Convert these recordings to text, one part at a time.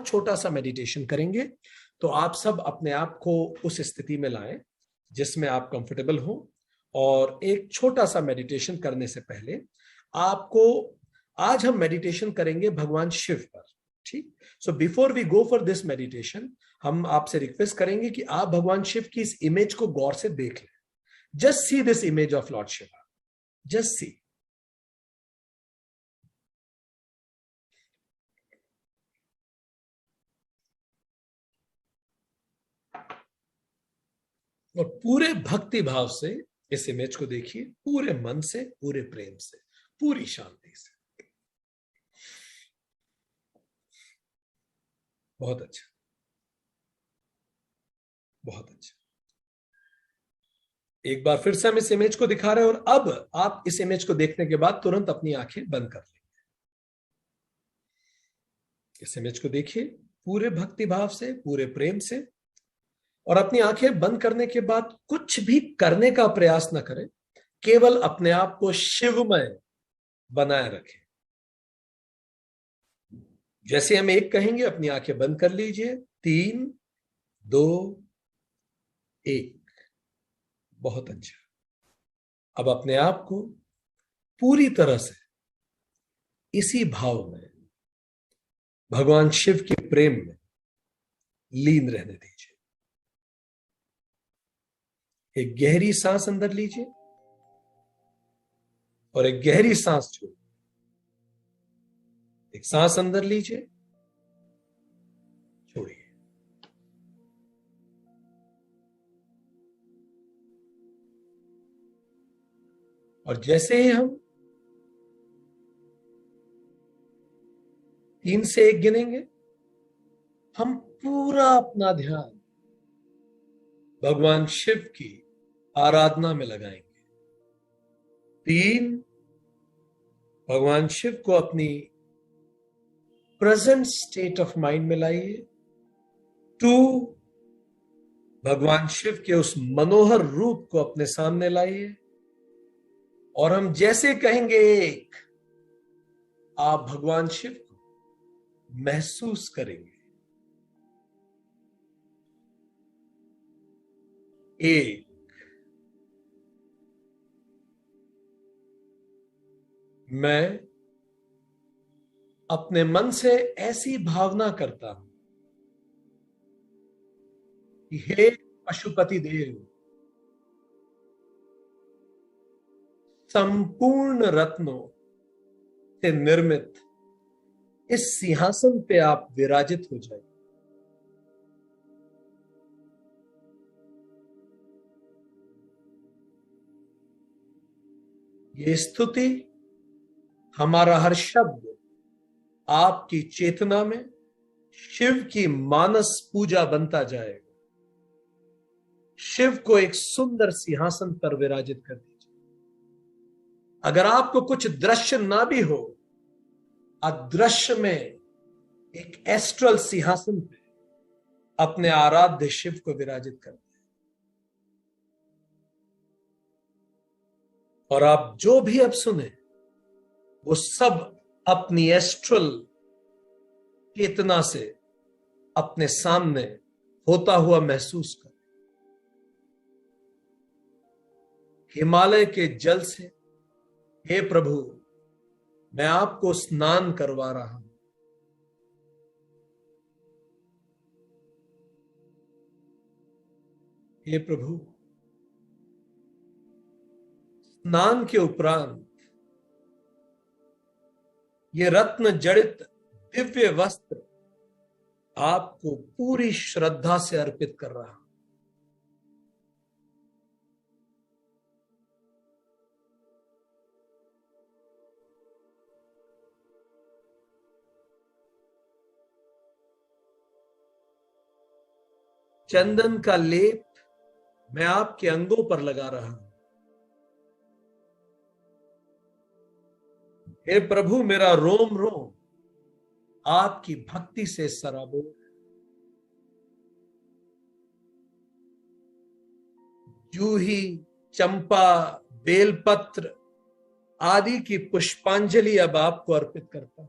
बहुत छोटा सा मेडिटेशन करेंगे। तो आप सब अपने आप को उस स्थिति में लाएं जिसमें आप कंफर्टेबल हो, और एक छोटा सा मेडिटेशन करने से पहले आपको, आज हम मेडिटेशन करेंगे भगवान शिव पर। ठीक, so before we go for this meditation, हम आपसे रिक्वेस्ट करेंगे कि आप भगवान शिव की इस इमेज को गौर से देख लें। Just see this image of Lord Shiva, just see. और पूरे भक्ति भाव से इस इमेज को देखिए, पूरे मन से, पूरे प्रेम से, पूरी शांति से। बहुत अच्छा, बहुत अच्छा। एक बार फिर से हम इस इमेज को दिखा रहे हैं, और अब आप इस इमेज को देखने के बाद तुरंत अपनी आंखें बंद कर लेंगे। इस इमेज को देखिए पूरे भक्ति भाव से, पूरे प्रेम से, और अपनी आंखें बंद करने के बाद कुछ भी करने का प्रयास न करें, केवल अपने आप को शिवमय बनाए रखें। जैसे हम एक कहेंगे, अपनी आंखें बंद कर लीजिए। 3, 2, 1। बहुत अच्छा। अब अपने आप को पूरी तरह से इसी भाव में, भगवान शिव के प्रेम में लीन रहने दीजिए। एक गहरी सांस अंदर लीजिए और एक गहरी सांस छोड़िए। एक सांस अंदर लीजिए, छोड़िए। और जैसे ही हम 3 से 1 गिनेंगे, हम पूरा अपना ध्यान भगवान शिव की आराधना में लगाएंगे। 3, भगवान शिव को अपनी प्रेजेंट स्टेट ऑफ माइंड में लाइए। 2, भगवान शिव के उस मनोहर रूप को अपने सामने लाइए। और हम जैसे कहेंगे 1, आप भगवान शिव को महसूस करेंगे। 1, मैं अपने मन से ऐसी भावना करता हूं कि हे पशुपति देव, संपूर्ण रत्नों से निर्मित इस सिंहासन पे आप विराजित हो जाए। ये स्तुति, हमारा हर शब्द आपकी चेतना में शिव की मानस पूजा बनता जाएगा। शिव को एक सुंदर सिंहासन पर विराजित कर दीजिए। अगर आपको कुछ दृश्य ना भी हो, अदृश्य में एक एस्ट्रल सिंहासन पे अपने आराध्य शिव को विराजित कर दें। और आप जो भी अब सुने, वो सब अपनी एस्ट्रल चेतना से अपने सामने होता हुआ महसूस करें। हिमालय के जल से, हे प्रभु, मैं आपको स्नान करवा रहा हूं। हे प्रभु, स्नान के उपरांत ये रत्न जड़ित दिव्य वस्त्र आपको पूरी श्रद्धा से अर्पित कर रहा हूं। चंदन का लेप मैं आपके अंगों पर लगा रहा हूं। हे प्रभु, मेरा रोम रोम आपकी भक्ति से सराबोर। जूही, चंपा, बेलपत्र आदि की पुष्पांजलि अब आपको अर्पित करता हूं।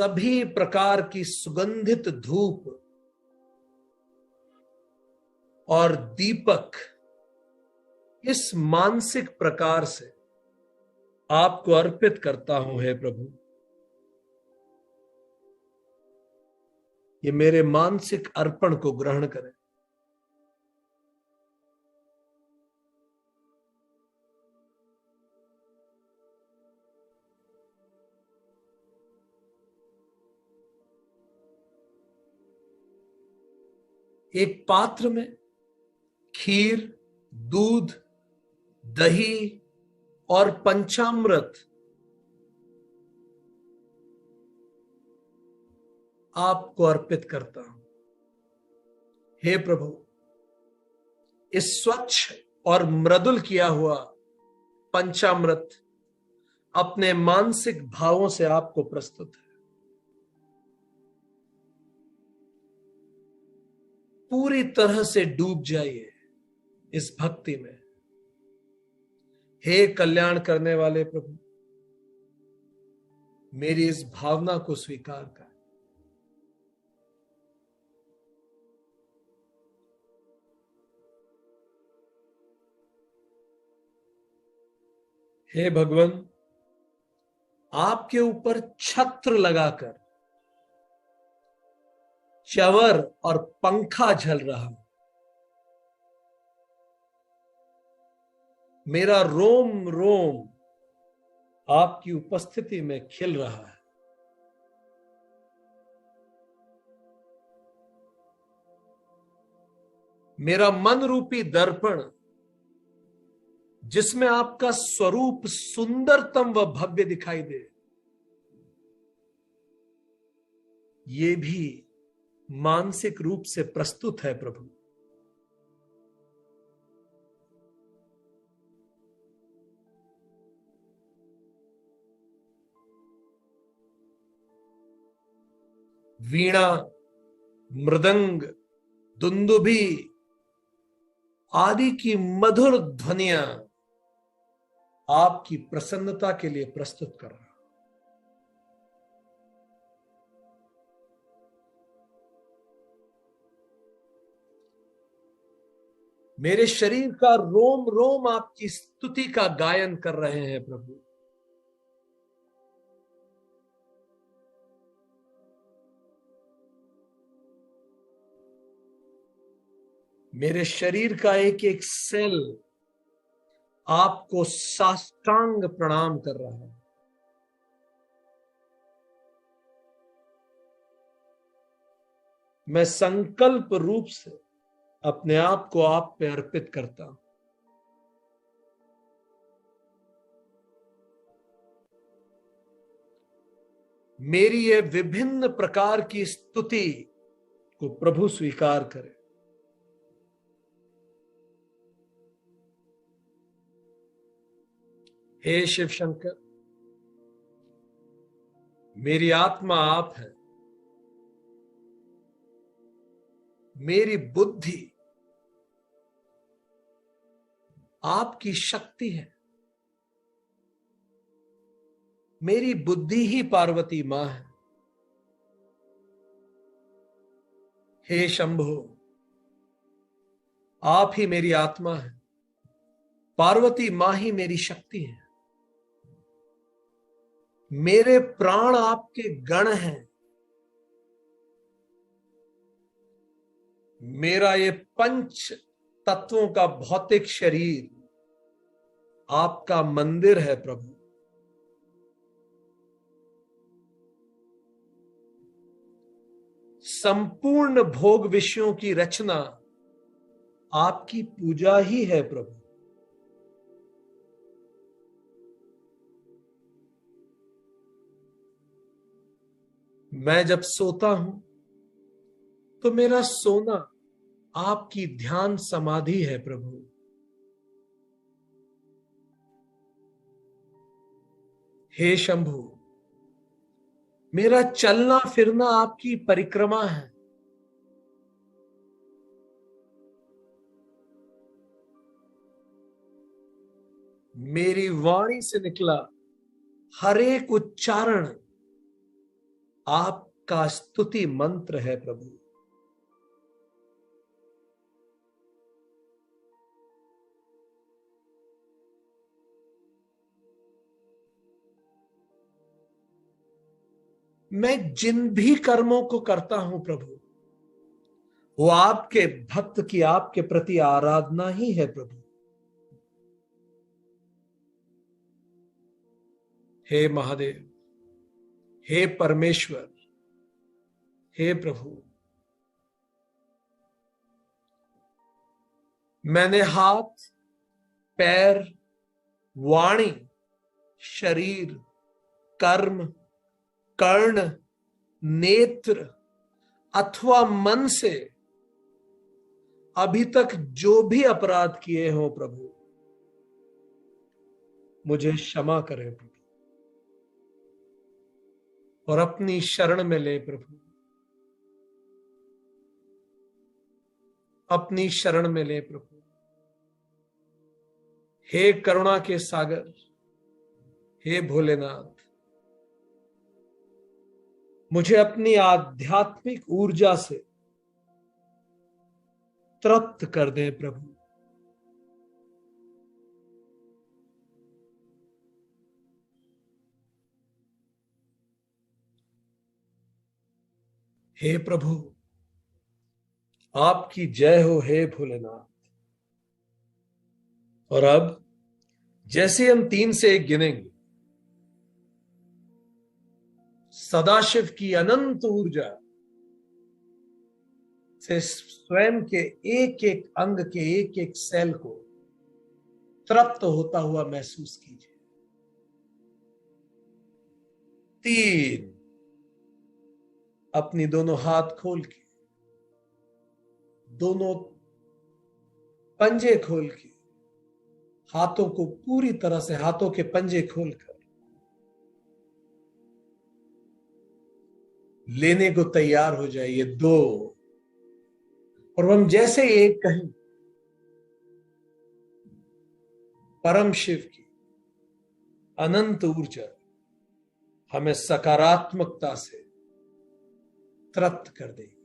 सभी प्रकार की सुगंधित धूप और दीपक इस मानसिक प्रकार से आपको अर्पित करता हूं। हे प्रभु, ये मेरे मानसिक अर्पण को ग्रहण करें। एक पात्र में खीर, दूध, दही और पंचामृत आपको अर्पित करता हूं। हे प्रभु, इस स्वच्छ और मृदुल किया हुआ पंचामृत अपने मानसिक भावों से आपको प्रस्तुत है। पूरी तरह से डूब जाइए इस भक्ति में। हे कल्याण करने वाले प्रभु, मेरी इस भावना को स्वीकार कर। हे भगवान, आपके ऊपर छत्र लगाकर चवर और पंखा झल रहा, मेरा रोम रोम आपकी उपस्थिति में खिल रहा है। मेरा मन रूपी दर्पण, जिसमें आपका स्वरूप सुंदरतम व भव्य दिखाई दे, ये भी मानसिक रूप से प्रस्तुत है प्रभु। वीणा, मृदंग, दुंदुभी आदि की मधुर ध्वनियां आपकी प्रसन्नता के लिए प्रस्तुत कर रहा। मेरे शरीर का रोम रोम आपकी स्तुति का गायन कर रहे हैं प्रभु। मेरे शरीर का एक एक सेल आपको साष्टांग प्रणाम कर रहा है। मैं संकल्प रूप से अपने आप को आप पे अर्पित करता हूं। मेरी ये विभिन्न प्रकार की स्तुति को प्रभु स्वीकार करे। हे शिव शंकर, मेरी आत्मा आप है, मेरी बुद्धि आपकी शक्ति है, मेरी बुद्धि ही पार्वती मां है। हे शंभो, आप ही मेरी आत्मा है, पार्वती मां ही मेरी शक्ति है। मेरे प्राण आपके गण हैं। मेरा ये पंच तत्वों का भौतिक शरीर आपका मंदिर है प्रभु। संपूर्ण भोग विषयों की रचना आपकी पूजा ही है प्रभु। मैं जब सोता हूं तो मेरा सोना आपकी ध्यान समाधि है प्रभु। हे शंभु, मेरा चलना फिरना आपकी परिक्रमा है। मेरी वाणी से निकला हर एक उच्चारण आपका स्तुति मंत्र है प्रभु। मैं जिन भी कर्मों को करता हूं प्रभु, वो आपके भक्त की आपके प्रति आराधना ही है प्रभु। हे महादेव, हे परमेश्वर, हे प्रभु, मैंने हाथ, पैर, वाणी, शरीर, कर्म, कर्ण, नेत्र अथवा मन से अभी तक जो भी अपराध किए हो प्रभु, मुझे क्षमा करें प्रभु, और अपनी शरण में ले प्रभु, अपनी शरण में ले प्रभु। हे करुणा के सागर, हे भोलेनाथ, मुझे अपनी आध्यात्मिक ऊर्जा से तृप्त कर दे प्रभु। हे प्रभु, आपकी जय हो हे भोलेनाथ। और अब जैसे हम 3 से 1 गिनेंगे, सदाशिव की अनंत ऊर्जा से स्वयं के एक एक अंग के एक एक सेल को तृप्त होता हुआ महसूस कीजिए। 3, अपनी दोनों हाथ खोल के, दोनों पंजे खोल के, हाथों को पूरी तरह से, हाथों के पंजे खोलकर लेने को तैयार हो जाइए। 2, और हम जैसे एक कहें, परम शिव की अनंत ऊर्जा हमें सकारात्मकता से तृप्त कर देगी।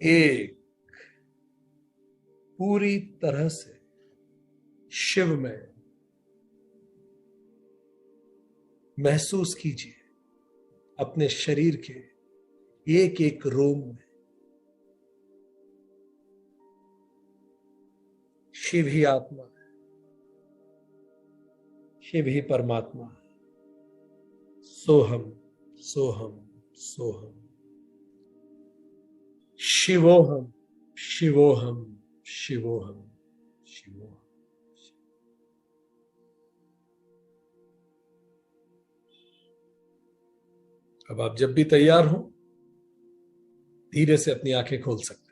1, पूरी तरह से शिव में महसूस कीजिए, अपने शरीर के एक एक रोम में शिव ही आत्मा है, शिव ही परमात्मा है। सोहम सोहम सोहम, शिवोहम शिवोहम शिवोहम शिवोहम। अब आप जब भी तैयार हो, धीरे से अपनी आंखें खोल सकते हैं।